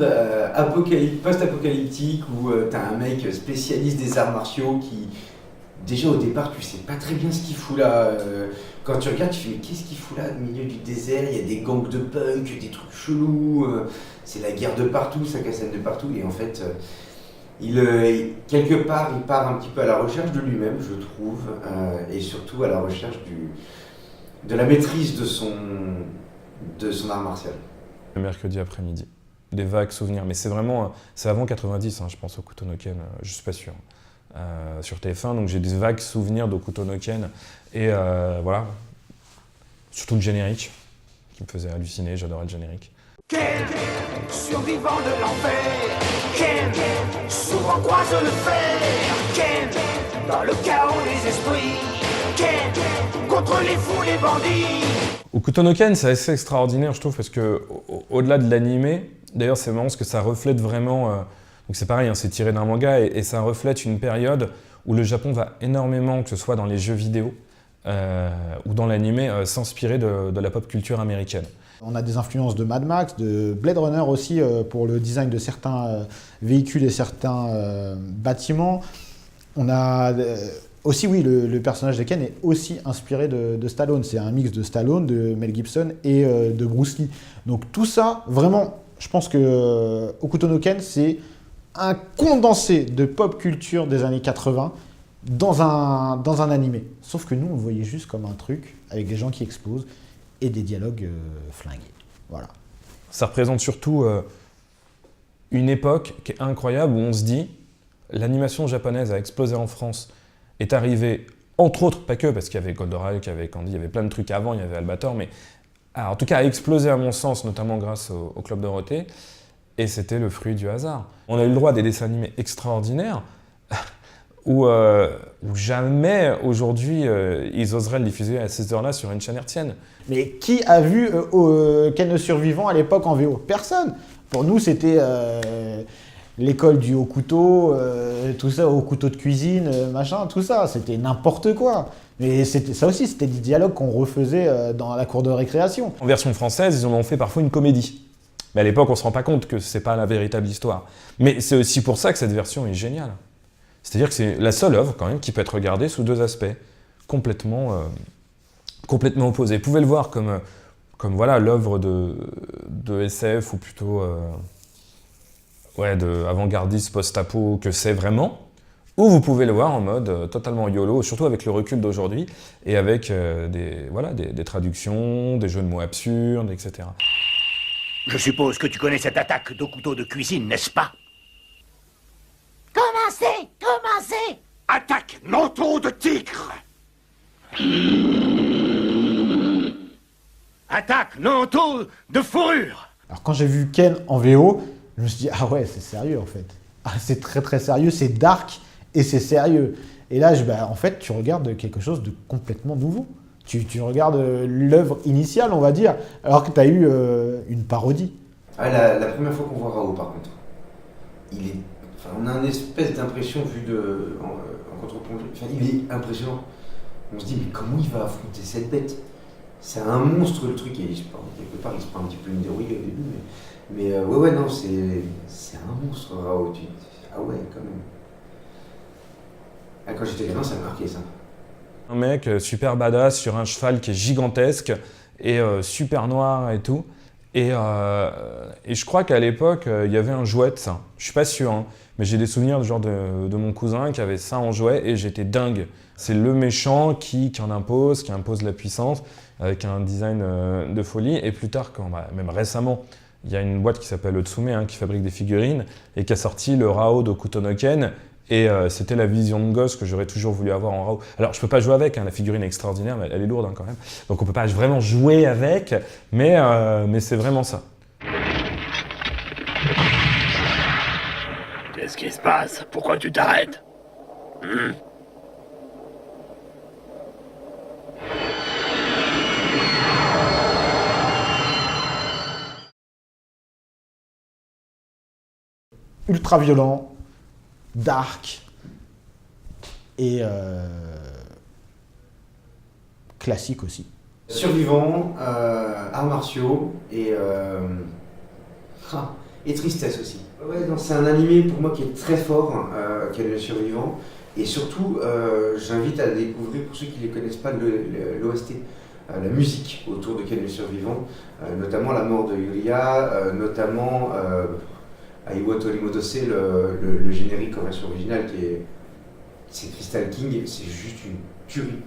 monde post-apocalyptique où t'as un mec spécialiste des arts martiaux qui, déjà au départ, tu sais pas très bien ce qu'il fout là. Quand tu regardes, tu fais mais qu'est-ce qu'il fout là au milieu du désert? Il y a des gangs de punk, des trucs chelous, c'est la guerre de partout, ça cassette de partout. Et en fait, quelque part, il part un petit peu à la recherche de lui-même, je trouve, et surtout à la recherche de la maîtrise de son art martial. Le mercredi après-midi, des vagues souvenirs, mais c'est vraiment, c'est avant 90, hein, je pense, au Kutonoken, je suis pas sûr. Sur TF1, donc j'ai des vagues souvenirs d'Hokuto no Ken, et voilà, surtout le générique, qui me faisait halluciner, j'adorais le générique. Ken, survivant de l'enfer, Ken, souvent croise le fer, Ken, dans le chaos des esprits, Ken, contre les fous, les bandits. Hokuto no Ken, c'est assez extraordinaire, je trouve, parce que au-delà de l'animé, d'ailleurs c'est marrant parce que ça reflète vraiment, donc c'est pareil, hein, c'est tiré d'un manga, et ça reflète une période où le Japon va énormément, que ce soit dans les jeux vidéo ou dans l'animé, s'inspirer de la pop culture américaine. On a des influences de Mad Max, de Blade Runner aussi pour le design de certains véhicules et certains bâtiments. On a aussi, oui, le personnage de Ken est aussi inspiré de Stallone. C'est un mix de Stallone, de Mel Gibson et de Bruce Lee. Donc tout ça, vraiment, je pense que Hokuto no Ken, c'est un condensé de pop culture des années 80 dans un animé. Sauf que nous, on le voyait juste comme un truc avec des gens qui explosent et des dialogues flingués. Voilà. Ça représente surtout une époque qui est incroyable où on se dit l'animation japonaise a explosé en France, est arrivée, entre autres, pas que, parce qu'il y avait Goldorak, il y avait Candy, il y avait plein de trucs avant, il y avait Albator, mais en tout cas a explosé à mon sens, notamment grâce au Club Dorothée, et c'était le fruit du hasard. On a eu le droit à des dessins animés extraordinaires, où jamais aujourd'hui ils oseraient le diffuser à ces heures-là sur une chaîne hertzienne. Mais qui a vu Ken le Survivant à l'époque en VO? Personne. Pour nous, c'était l'école du haut couteau, tout ça, au couteau de cuisine, machin, tout ça. C'était n'importe quoi. Mais ça aussi, c'était des dialogues qu'on refaisait dans la cour de récréation. En version française, ils en ont fait parfois une comédie. Mais à l'époque, on ne se rend pas compte que c'est pas la véritable histoire. Mais c'est aussi pour ça que cette version est géniale. C'est-à-dire que c'est la seule œuvre, quand même, qui peut être regardée sous deux aspects, complètement opposés. Vous pouvez le voir comme voilà, l'œuvre de SF, ou plutôt de avant-gardiste post-apo que c'est vraiment, ou vous pouvez le voir en mode totalement YOLO, surtout avec le recul d'aujourd'hui, et avec des traductions, des jeux de mots absurdes, etc. Je suppose que tu connais cette attaque de couteau de cuisine, n'est-ce pas? Commencez! Attaque manteau de tigre! Attaque manteau de fourrure! Alors quand j'ai vu Ken en VO, je me suis dit, ah ouais, c'est sérieux en fait. Ah, c'est très très sérieux, c'est dark et c'est sérieux. Et là, en fait, tu regardes quelque chose de complètement nouveau. Tu regardes l'œuvre initiale, on va dire, alors que tu as eu une parodie. Ah, la première fois qu'on voit Rao, par contre, on a une espèce d'impression vue en contre-plongée. Enfin, il est impressionnant. On se dit, mais comment il va affronter cette bête? C'est un monstre, le truc. Et quelque part, il se prend un petit peu une dérouille au début. Mais non, c'est un monstre, Rao. Ah ouais, quand même. Ah, quand j'étais gamin, ça m'a marqué, ça. Un mec super badass sur un cheval qui est gigantesque et super noir et tout. Et je crois qu'à l'époque, il y avait un jouet de ça. Je suis pas sûr, hein, mais j'ai des souvenirs de mon cousin qui avait ça en jouet et j'étais dingue. C'est le méchant qui en impose, qui impose la puissance avec un design de folie. Et plus tard, même récemment, il y a une boîte qui s'appelle Otsume, hein, qui fabrique des figurines et qui a sorti le Rao de Hokuto no Ken. Et c'était la vision de gosse que j'aurais toujours voulu avoir en Rao. Alors, je peux pas jouer avec, hein, la figurine est extraordinaire, mais elle est lourde, hein, quand même. Donc, on peut pas vraiment jouer avec, mais c'est vraiment ça. Qu'est-ce qui se passe? Pourquoi tu t'arrêtes? Ultra violent, dark et classique aussi. Survivant, arts martiaux et Et tristesse aussi. Ouais, non, c'est un animé pour moi qui est très fort, Ken le survivant. Et surtout, j'invite à découvrir, pour ceux qui ne les connaissent pas, l'OST, la musique autour de Ken le survivant, notamment la mort de Yuria, notamment Aiwa Torimodose, le générique en version originale, c'est Crystal King, c'est juste une tuerie.